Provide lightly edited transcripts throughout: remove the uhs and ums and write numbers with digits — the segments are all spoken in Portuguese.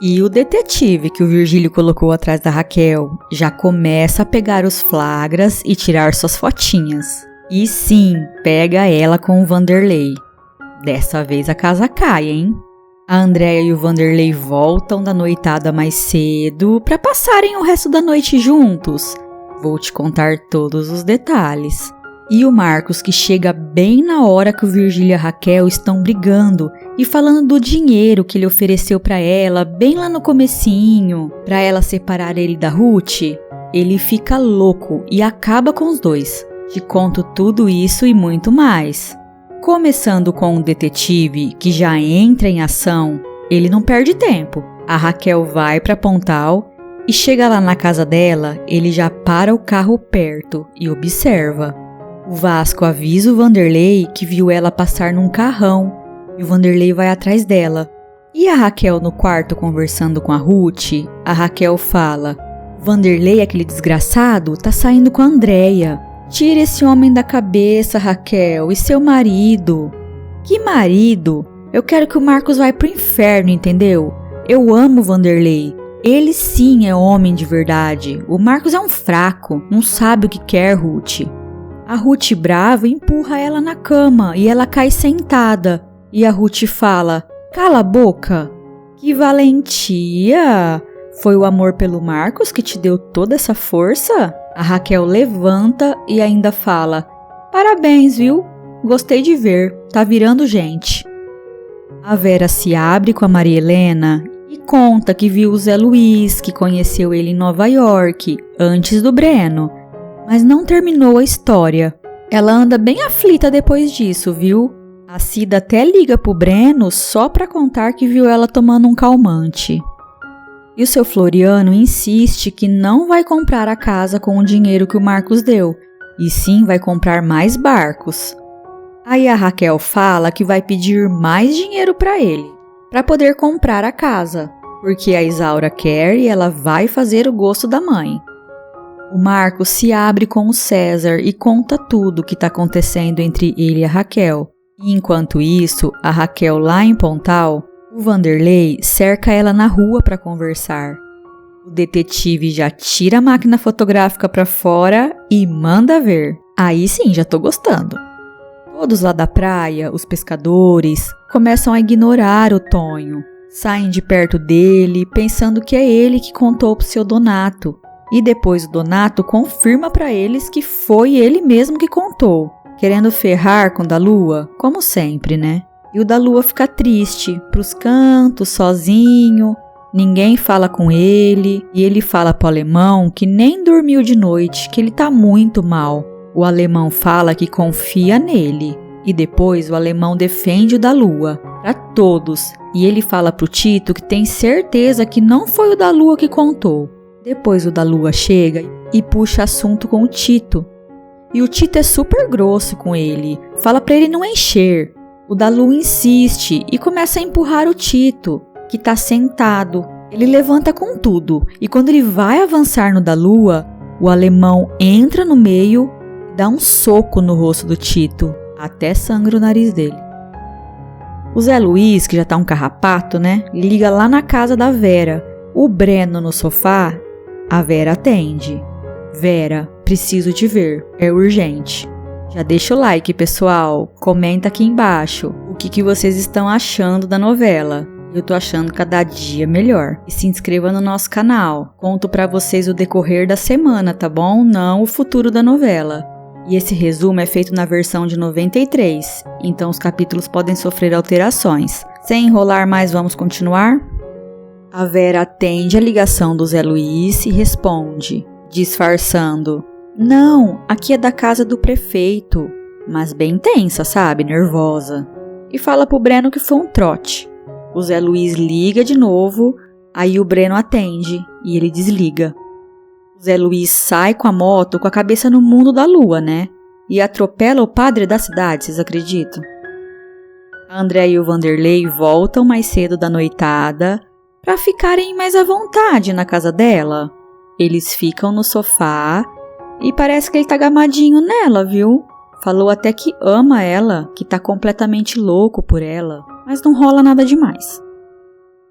E o detetive que o Virgílio colocou atrás da Raquel já começa a pegar os flagras e tirar suas fotinhas. E sim, pega ela com o Vanderlei. Dessa vez a casa cai, hein? A Andréia e o Vanderlei voltam da noitada mais cedo para passarem o resto da noite juntos. Vou te contar todos os detalhes. E o Marcos, que chega bem na hora que o Virgílio e a Raquel estão brigando e falando do dinheiro que ele ofereceu para ela bem lá no comecinho, para ela separar ele da Ruth, ele fica louco e acaba com os dois. Te conto tudo isso e muito mais. Começando com o detetive, que já entra em ação, ele não perde tempo. A Raquel vai para Pontal e chega lá na casa dela, ele já para o carro perto e observa. O Vasco avisa o Vanderlei que viu ela passar num carrão e o Vanderlei vai atrás dela. E a Raquel no quarto conversando com a Ruth, a Raquel fala: Vanderlei, aquele desgraçado, tá saindo com a Andréia. Tira esse homem da cabeça, Raquel, e seu marido. Que marido? Eu quero que o Marcos vá pro inferno, entendeu? Eu amo o Vanderlei. Ele sim é homem de verdade. O Marcos é um fraco, não sabe o que quer, Ruth. A Ruth brava empurra ela na cama e ela cai sentada. E a Ruth fala: cala a boca. Que valentia! Foi o amor pelo Marcos que te deu toda essa força? A Raquel levanta e ainda fala: parabéns, viu? Gostei de ver, tá virando gente. A Vera se abre com a Maria Helena e conta que viu o Zé Luiz, que conheceu ele em Nova York, antes do Breno. Mas não terminou a história. Ela anda bem aflita depois disso, viu? A Cida até liga pro Breno só pra contar que viu ela tomando um calmante. E o seu Floriano insiste que não vai comprar a casa com o dinheiro que o Marcos deu, e sim vai comprar mais barcos. Aí a Raquel fala que vai pedir mais dinheiro pra ele, pra poder comprar a casa, porque a Isaura quer e ela vai fazer o gosto da mãe. O Marcos se abre com o César e conta tudo o que está acontecendo entre ele e a Raquel. E enquanto isso, a Raquel lá em Pontal, o Vanderlei cerca ela na rua para conversar. O detetive já tira a máquina fotográfica para fora e manda ver. Aí sim, já tô gostando. Todos lá da praia, os pescadores, começam a ignorar o Tonho. Saem de perto dele, pensando que é ele que contou pro seu Donato. E depois o Donato confirma para eles que foi ele mesmo que contou, querendo ferrar com o da Lua, como sempre, né? E o da Lua fica triste, pros cantos, sozinho, ninguém fala com ele, e ele fala pro alemão que nem dormiu de noite, que ele tá muito mal. O alemão fala que confia nele, e depois o alemão defende o da Lua, pra todos, e ele fala pro Tito que tem certeza que não foi o da Lua que contou. Depois o da Lua chega e puxa assunto com o Tito. E o Tito é super grosso com ele, fala pra ele não encher. O da Lua insiste e começa a empurrar o Tito, que tá sentado. Ele levanta com tudo e quando ele vai avançar no da Lua, o alemão entra no meio e dá um soco no rosto do Tito, até sangra o nariz dele. O Zé Luiz, que já tá um carrapato, né, liga lá na casa da Vera. O Breno no sofá. A Vera atende. Vera, preciso te ver, é urgente. Já deixa o like, pessoal, comenta aqui embaixo o que vocês estão achando da novela. Eu tô achando cada dia melhor. E se inscreva no nosso canal, conto pra vocês o decorrer da semana, tá bom? Não o futuro da novela. E esse resumo é feito na versão de 93, então os capítulos podem sofrer alterações. Sem enrolar mais, vamos continuar? A Vera atende a ligação do Zé Luiz e responde, disfarçando: não, aqui é da casa do prefeito, mas bem tensa, sabe, nervosa. E fala pro Breno que foi um trote. O Zé Luiz liga de novo, aí o Breno atende e ele desliga. O Zé Luiz sai com a moto com a cabeça no mundo da lua, né? E atropela o padre da cidade, vocês acreditam? A André e o Vanderlei voltam mais cedo da noitada para ficarem mais à vontade na casa dela. Eles ficam no sofá e parece que ele tá gamadinho nela, viu? Falou até que ama ela, que tá completamente louco por ela, mas não rola nada demais.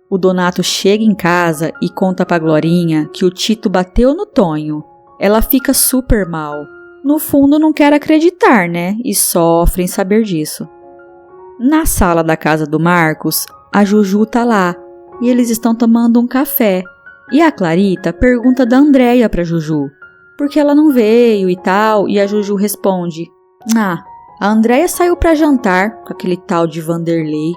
O Donato chega em casa e conta pra Glorinha que o Tito bateu no Tonho. Ela fica super mal. No fundo não quer acreditar, né? E sofre em saber disso. Na sala da casa do Marcos, a Juju tá lá e eles estão tomando um café. E a Clarita pergunta da Andréia pra Juju, porque ela não veio e tal, e a Juju responde: a Andréia saiu pra jantar com aquele tal de Vanderlei,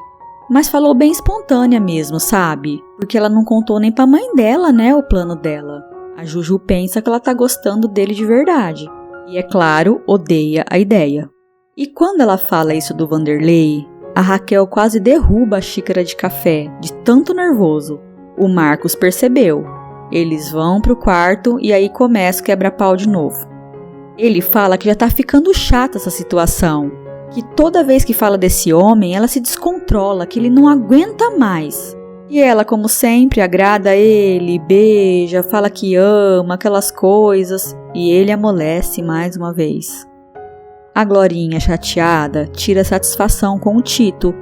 mas falou bem espontânea mesmo, sabe? Porque ela não contou nem pra mãe dela, né, o plano dela. A Juju pensa que ela tá gostando dele de verdade. E, é claro, odeia a ideia. E quando ela fala isso do Vanderlei, a Raquel quase derruba a xícara de café, de tanto nervoso. O Marcos percebeu. Eles vão pro quarto e aí começa o quebra-pau de novo. Ele fala que já tá ficando chata essa situação, que toda vez que fala desse homem, ela se descontrola, que ele não aguenta mais. E ela, como sempre, agrada ele, beija, fala que ama, aquelas coisas, e ele amolece mais uma vez. A Glorinha, chateada, tira satisfação com o Tito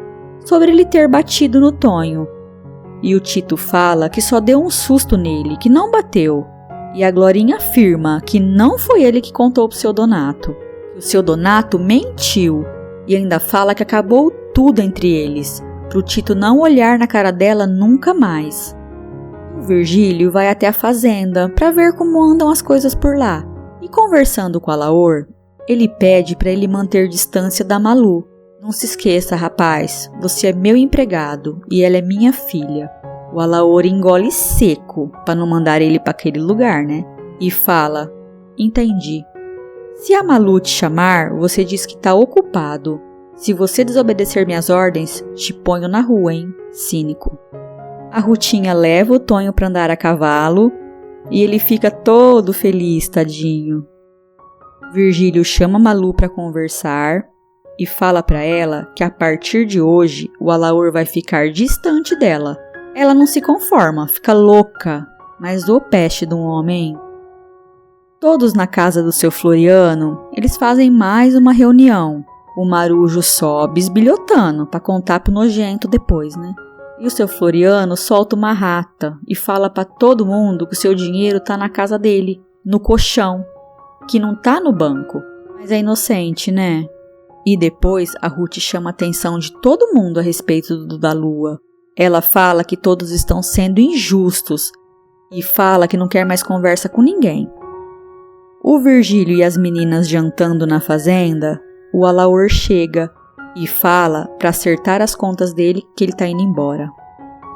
sobre ele ter batido no Tonho. E o Tito fala que só deu um susto nele, que não bateu. E a Glorinha afirma que não foi ele que contou pro seu Donato. Que o seu Donato mentiu e ainda fala que acabou tudo entre eles, pro Tito não olhar na cara dela nunca mais. O Virgílio vai até a fazenda para ver como andam as coisas por lá. E conversando com a Laor, ele pede para ele manter distância da Malu. Não se esqueça, rapaz, você é meu empregado e ela é minha filha. O Alaor engole seco para não mandar ele para aquele lugar, né? E fala: entendi. Se a Malu te chamar, você diz que tá ocupado. Se você desobedecer minhas ordens, te ponho na rua, hein? Cínico. A Rutinha leva o Tonho para andar a cavalo e ele fica todo feliz, tadinho. Virgílio chama a Malu para conversar e fala para ela que a partir de hoje o Alaor vai ficar distante dela. Ela não se conforma, fica louca, mas ô peste de um homem. Todos na casa do seu Floriano, eles fazem mais uma reunião. O Marujo sobe esbilhotando para contar pro nojento depois, né? E o seu Floriano solta uma rata e fala para todo mundo que o seu dinheiro tá na casa dele, no colchão, que não tá no banco. Mas é inocente, né? E depois a Ruth chama a atenção de todo mundo a respeito do da Lua. Ela fala que todos estão sendo injustos e fala que não quer mais conversa com ninguém. O Virgílio e as meninas jantando na fazenda, o Alaor chega e fala para acertar as contas dele que ele tá indo embora.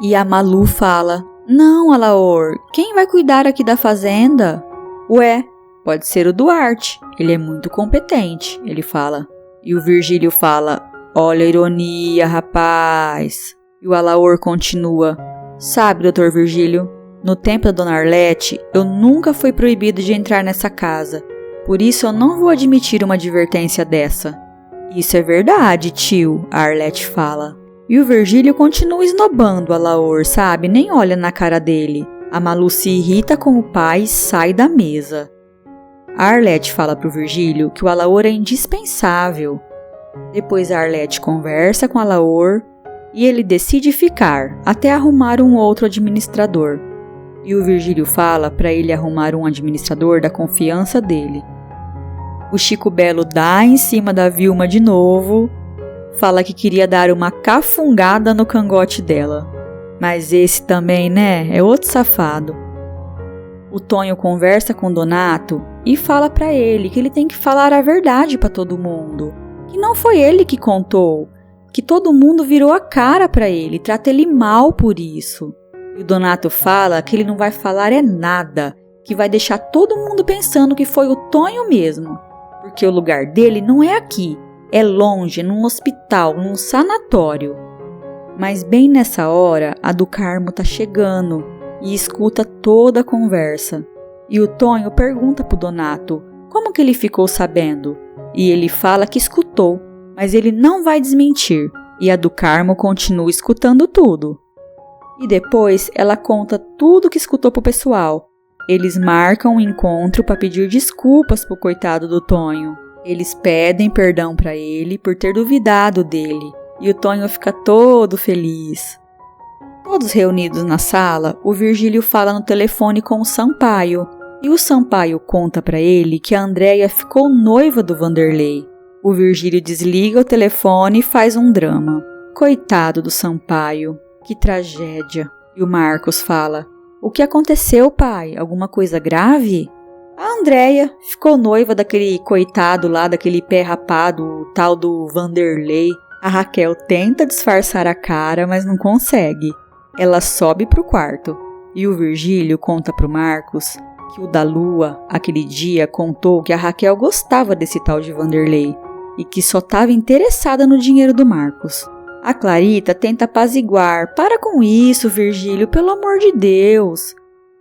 E a Malu fala: não, Alaor, quem vai cuidar aqui da fazenda? Ué, pode ser o Duarte, ele é muito competente, ele fala. E o Virgílio fala: olha a ironia, rapaz. E o Alaor continua: sabe, doutor Virgílio, no tempo da dona Arlete, eu nunca fui proibido de entrar nessa casa. Por isso eu não vou admitir uma advertência dessa. Isso é verdade, tio, a Arlete fala. E o Virgílio continua esnobando o Alaor, sabe? Nem olha na cara dele. A Malu se irrita com o pai e sai da mesa. A Arlete fala pro Virgílio que o Alaor é indispensável. Depois a Arlete conversa com o Alaor e ele decide ficar até arrumar um outro administrador. E o Virgílio fala para ele arrumar um administrador da confiança dele. O Chico Belo dá em cima da Vilma de novo, fala que queria dar uma cafungada no cangote dela. Mas esse também, né, é outro safado. O Tonho conversa com o Donato e fala para ele que ele tem que falar a verdade para todo mundo. Que não foi ele que contou, que todo mundo virou a cara para ele, trata ele mal por isso. E o Donato fala que ele não vai falar é nada, que vai deixar todo mundo pensando que foi o Tonho mesmo. Porque o lugar dele não é aqui, é longe, num hospital, num sanatório. Mas bem nessa hora, a do Carmo tá chegando e escuta toda a conversa. E o Tonho pergunta pro Donato como que ele ficou sabendo. E ele fala que escutou, mas ele não vai desmentir. E a do Carmo continua escutando tudo. E depois ela conta tudo que escutou pro pessoal. Eles marcam um encontro para pedir desculpas pro coitado do Tonho. Eles pedem perdão para ele por ter duvidado dele. E o Tonho fica todo feliz. Todos reunidos na sala, o Virgílio fala no telefone com o Sampaio. E o Sampaio conta para ele que a Andréia ficou noiva do Vanderlei. O Virgílio desliga o telefone e faz um drama. Coitado do Sampaio, que tragédia. E o Marcos fala: o que aconteceu, pai? Alguma coisa grave? A Andréia ficou noiva daquele coitado lá, daquele pé rapado, o tal do Vanderlei. A Raquel tenta disfarçar a cara, mas não consegue. Ela sobe pro quarto. E o Virgílio conta pro Marcos que o da Lua, aquele dia, contou que a Raquel gostava desse tal de Vanderlei e que só estava interessada no dinheiro do Marcos. A Clarita tenta apaziguar: para com isso, Virgílio, pelo amor de Deus.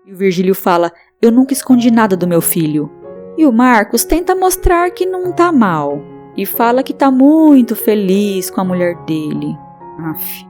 E o Virgílio fala: eu nunca escondi nada do meu filho. E o Marcos tenta mostrar que não tá mal e fala que tá muito feliz com a mulher dele. Aff.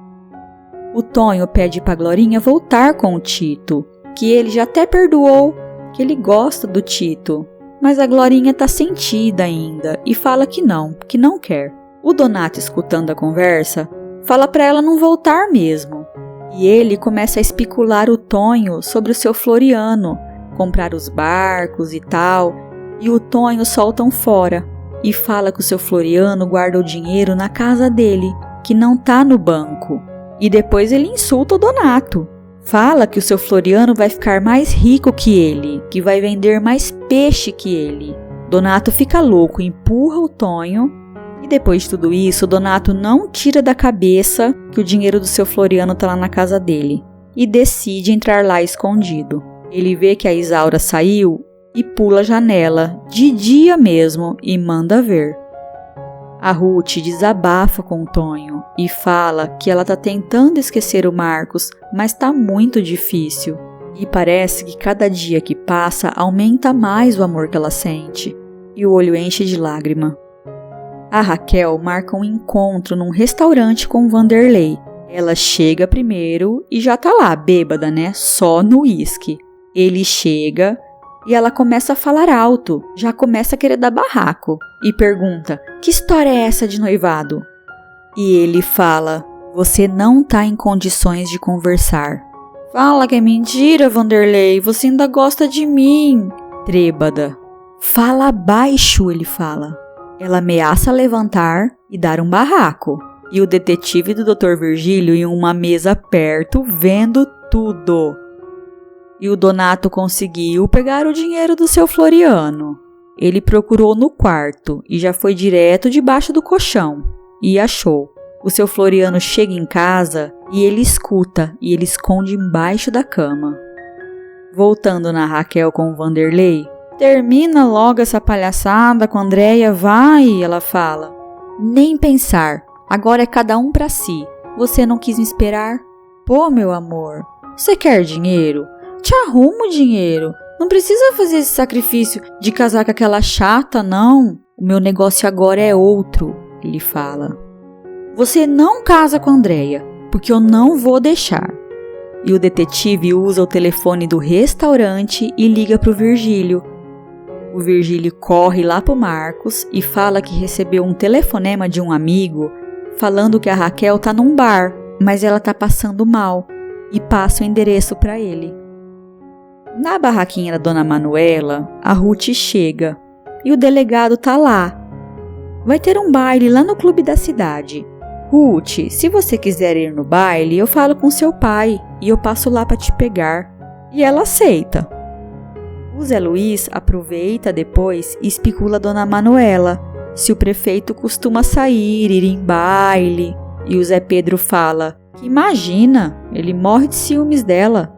O Tonho pede pra Glorinha voltar com o Tito, que ele já até perdoou, que ele gosta do Tito, mas a Glorinha tá sentida ainda e fala que não quer. O Donato, escutando a conversa, fala pra ela não voltar mesmo. E ele começa a especular o Tonho sobre o seu Floriano, comprar os barcos e tal, e o Tonho solta um fora e fala que o seu Floriano guarda o dinheiro na casa dele, que não tá no banco. E depois ele insulta o Donato. Fala que o seu Floriano vai ficar mais rico que ele, que vai vender mais peixe que ele. Donato fica louco, empurra o Tonho. E depois de tudo isso, o Donato não tira da cabeça que o dinheiro do seu Floriano tá lá na casa dele. E decide entrar lá escondido. Ele vê que a Isaura saiu e pula a janela, de dia mesmo, e manda ver. A Ruth desabafa com o Tonho e fala que ela tá tentando esquecer o Marcos, mas tá muito difícil. E parece que cada dia que passa aumenta mais o amor que ela sente. E o olho enche de lágrima. A Raquel marca um encontro num restaurante com o Vanderlei. Ela chega primeiro e já tá lá, bêbada, né? Só no uísque. Ele chega e ela começa a falar alto, já começa a querer dar barraco. E pergunta: que história é essa de noivado? E ele fala: você não tá em condições de conversar. Fala que é mentira, Vanderlei, você ainda gosta de mim. Trêbada. Fala baixo, ele fala. Ela ameaça levantar e dar um barraco. E o detetive do Dr. Virgílio em uma mesa perto, vendo tudo. E o Donato conseguiu pegar o dinheiro do seu Floriano. Ele procurou no quarto e já foi direto debaixo do colchão. E achou. O seu Floriano chega em casa e ele escuta e ele esconde embaixo da cama. Voltando na Raquel com o Vanderlei: termina logo essa palhaçada com a Andréia, vai, ela fala. Nem pensar, agora é cada um pra si. Você não quis me esperar? Pô, meu amor, você quer dinheiro? Te arrumo dinheiro. Não precisa fazer esse sacrifício de casar com aquela chata, não. O meu negócio agora é outro, ele fala. Você não casa com a Andréia, porque eu não vou deixar. E o detetive usa o telefone do restaurante e liga pro Virgílio. O Virgílio corre lá pro Marcos e fala que recebeu um telefonema de um amigo falando que a Raquel tá num bar, mas ela tá passando mal, e passa o endereço para ele. Na barraquinha da Dona Manuela, a Ruth chega e o delegado tá lá. Vai ter um baile lá no clube da cidade. Ruth, se você quiser ir no baile, eu falo com seu pai e eu passo lá para te pegar. E ela aceita. O Zé Luiz aproveita depois e especula a Dona Manuela se o prefeito costuma sair, ir em baile. E o Zé Pedro fala que imagina, ele morre de ciúmes dela.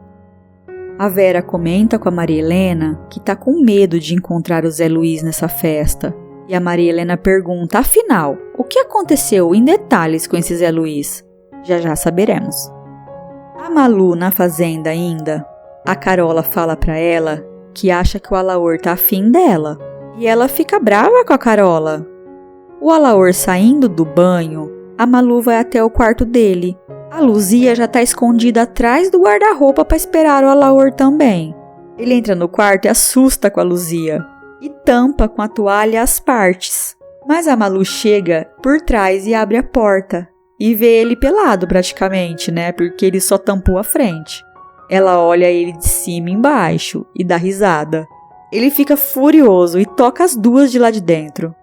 A Vera comenta com a Maria Helena que tá com medo de encontrar o Zé Luiz nessa festa. E a Maria Helena pergunta: afinal, o que aconteceu em detalhes com esse Zé Luiz? Já saberemos. A Malu na fazenda ainda, a Carola fala pra ela que acha que o Alaor tá afim dela. E ela fica brava com a Carola. O Alaor saindo do banho, a Malu vai até o quarto dele. A Luzia já tá escondida atrás do guarda-roupa para esperar o Alaor também. Ele entra no quarto e assusta com a Luzia e tampa com a toalha as partes. Mas a Malu chega por trás e abre a porta e vê ele pelado praticamente, né? Porque ele só tampou a frente. Ela olha ele de cima e embaixo e dá risada. Ele fica furioso e toca as duas de lá de dentro.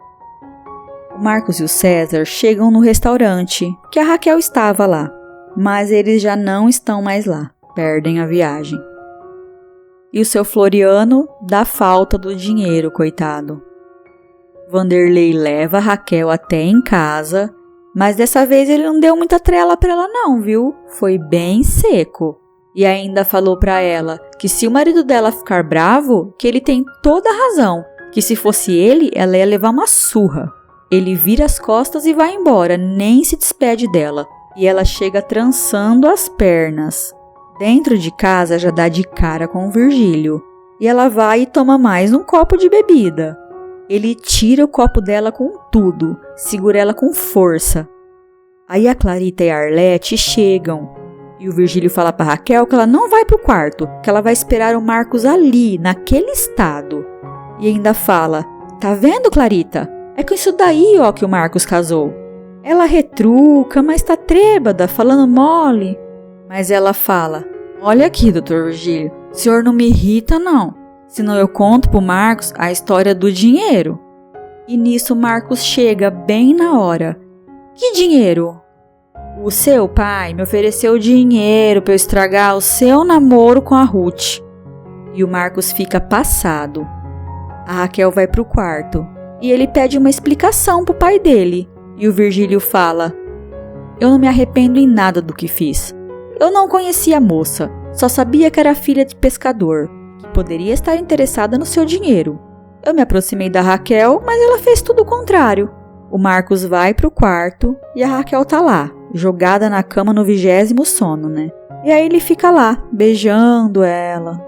O Marcos e o César chegam no restaurante, que a Raquel estava lá, mas eles já não estão mais lá, perdem a viagem. E o seu Floriano dá falta do dinheiro, coitado. Vanderlei leva a Raquel até em casa, mas dessa vez ele não deu muita trela pra ela não, viu? Foi bem seco. E ainda falou pra ela que se o marido dela ficar bravo, que ele tem toda a razão, que se fosse ele, ela ia levar uma surra. Ele vira as costas e vai embora, nem se despede dela. E ela chega trançando as pernas. Dentro de casa já dá de cara com o Virgílio. E ela vai e toma mais um copo de bebida. Ele tira o copo dela com tudo, segura ela com força. Aí a Clarita e a Arlete chegam. E o Virgílio fala pra Raquel que ela não vai pro quarto, que ela vai esperar o Marcos ali, naquele estado. E ainda fala, tá vendo, Clarita? É com isso daí, ó, que o Marcos casou. Ela retruca, mas tá trêbada, falando mole. Mas ela fala, olha aqui, doutor Virgílio, o senhor não me irrita, não. Senão eu conto pro Marcos a história do dinheiro. E nisso o Marcos chega bem na hora. Que dinheiro? O seu pai me ofereceu dinheiro pra eu estragar o seu namoro com a Ruth. E o Marcos fica passado. A Raquel vai pro quarto. E ele pede uma explicação pro pai dele. E o Virgílio fala, eu não me arrependo em nada do que fiz. Eu não conhecia a moça, só sabia que era filha de pescador, que poderia estar interessada no seu dinheiro. Eu me aproximei da Raquel, mas ela fez tudo o contrário. O Marcos vai pro quarto e a Raquel tá lá, jogada na cama no 20º sono, né? E aí ele fica lá, beijando ela.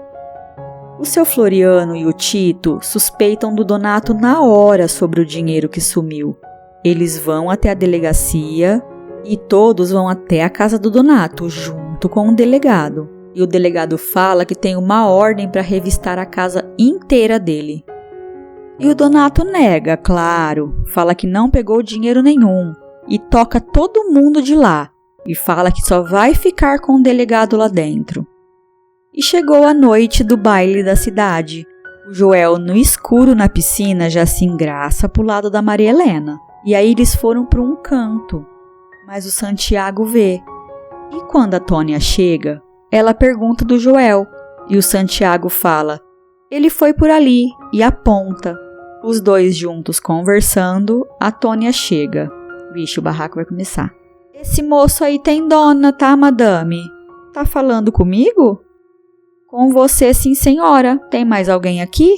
O seu Floriano e o Tito suspeitam do Donato na hora sobre o dinheiro que sumiu. Eles vão até a delegacia e todos vão até a casa do Donato, junto com o delegado. E o delegado fala que tem uma ordem para revistar a casa inteira dele. E o Donato nega, claro, fala que não pegou dinheiro nenhum e toca todo mundo de lá e fala que só vai ficar com o delegado lá dentro. E chegou a noite do baile da cidade. O Joel, no escuro na piscina, já se engraça pro lado da Maria Helena. E aí eles foram para um canto. Mas o Santiago vê. E quando a Tônia chega, ela pergunta do Joel. E o Santiago fala, ele foi por ali, e aponta. Os dois juntos conversando, a Tônia chega. Vixe, o barraco vai começar. Esse moço aí tem dona, tá, madame? Tá falando comigo? Com você, sim, senhora. Tem mais alguém aqui?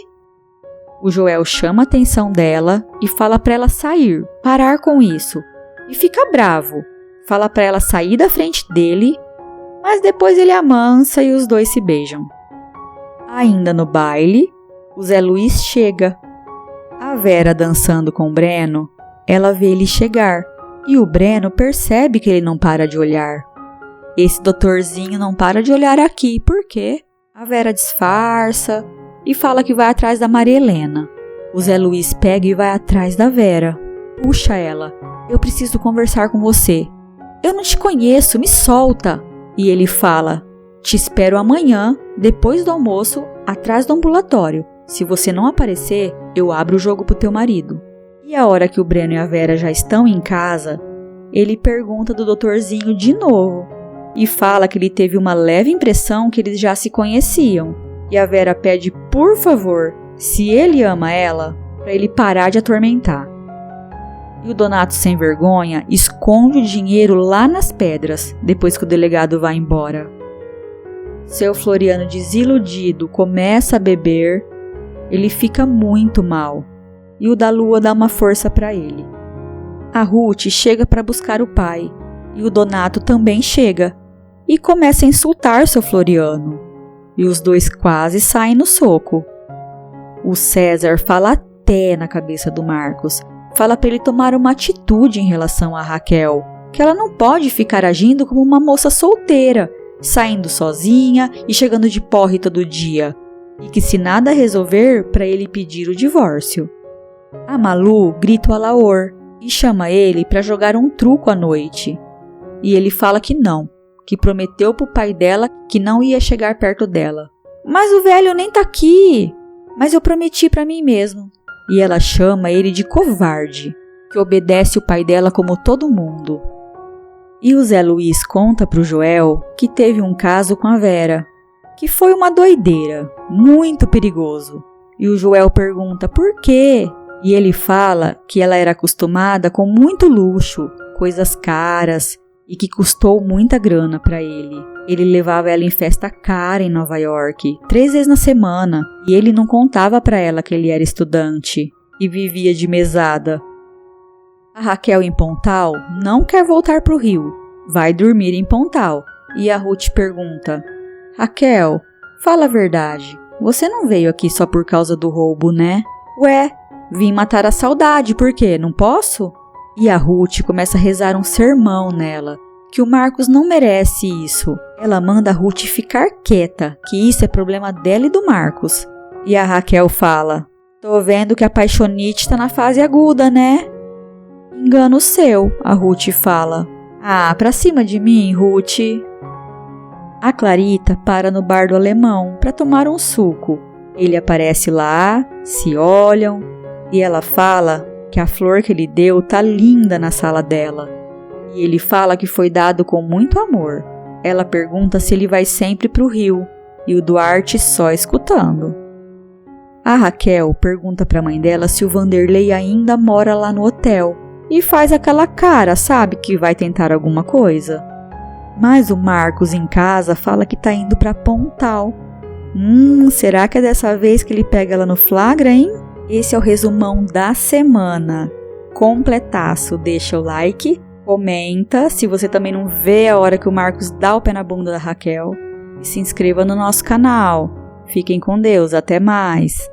O Joel chama a atenção dela e fala para ela sair, parar com isso. E fica bravo. Fala para ela sair da frente dele, mas depois ele amansa e os dois se beijam. Ainda no baile, o Zé Luiz chega. A Vera dançando com o Breno, ela vê ele chegar e o Breno percebe que ele não para de olhar. Esse doutorzinho não para de olhar aqui, por quê? A Vera disfarça e fala que vai atrás da Maria Helena. O Zé Luiz pega e vai atrás da Vera. Puxa ela. Eu preciso conversar com você. Eu não te conheço, me solta. E ele fala, te espero amanhã, depois do almoço, atrás do ambulatório. Se você não aparecer, eu abro o jogo pro teu marido. E a hora que o Breno e a Vera já estão em casa, ele pergunta do doutorzinho de novo. E fala que ele teve uma leve impressão que eles já se conheciam. E a Vera pede, por favor, se ele ama ela, para ele parar de atormentar. E o Donato, sem vergonha, esconde o dinheiro lá nas pedras, depois que o delegado vai embora. Seu Floriano, desiludido, começa a beber. Ele fica muito mal. E o da Lua dá uma força para ele. A Ruth chega para buscar o pai. E o Donato também chega. E começa a insultar seu Floriano. E os dois quase saem no soco. O César fala até na cabeça do Marcos. Fala para ele tomar uma atitude em relação a Raquel. Que ela não pode ficar agindo como uma moça solteira, saindo sozinha e chegando de porre todo dia. E que se nada resolver, para ele pedir o divórcio. A Malu grita o Alaor e chama ele para jogar um truco à noite. E ele fala que não, que prometeu pro pai dela que não ia chegar perto dela. Mas o velho nem tá aqui. Mas eu prometi pra mim mesmo. E ela chama ele de covarde, que obedece o pai dela como todo mundo. E o Zé Luiz conta pro Joel que teve um caso com a Vera, que foi uma doideira, muito perigoso. E o Joel pergunta por quê? E ele fala que ela era acostumada com muito luxo, coisas caras e que custou muita grana para ele. Ele levava ela em festa cara em Nova York, 3 vezes na semana, e ele não contava para ela que ele era estudante e vivia de mesada. A Raquel em Pontal não quer voltar para o Rio, vai dormir em Pontal. E a Ruth pergunta: Raquel, fala a verdade, você não veio aqui só por causa do roubo, né? Ué, vim matar a saudade, por quê? Não posso? E a Ruth começa a rezar um sermão nela, que o Marcos não merece isso. Ela manda a Ruth ficar quieta, que isso é problema dela e do Marcos. E a Raquel fala: tô vendo que a paixonite tá na fase aguda, né? Engano seu, a Ruth fala. Ah, pra cima de mim, Ruth. A Clarita para no bar do alemão para tomar um suco. Ele aparece lá, se olham, e ela fala que a flor que ele deu tá linda na sala dela. E ele fala que foi dado com muito amor. Ela pergunta se ele vai sempre pro Rio, e o Duarte só escutando. A Raquel pergunta pra mãe dela se o Vanderlei ainda mora lá no hotel, e faz aquela cara, sabe, que vai tentar alguma coisa. Mas o Marcos em casa fala que tá indo pra Pontal. Será que é dessa vez que ele pega ela no flagra, hein? Esse é o resumão da semana. Completaço, deixa o like, comenta se você também não vê a hora que o Marcos dá o pé na bunda da Raquel. E se inscreva no nosso canal. Fiquem com Deus, até mais!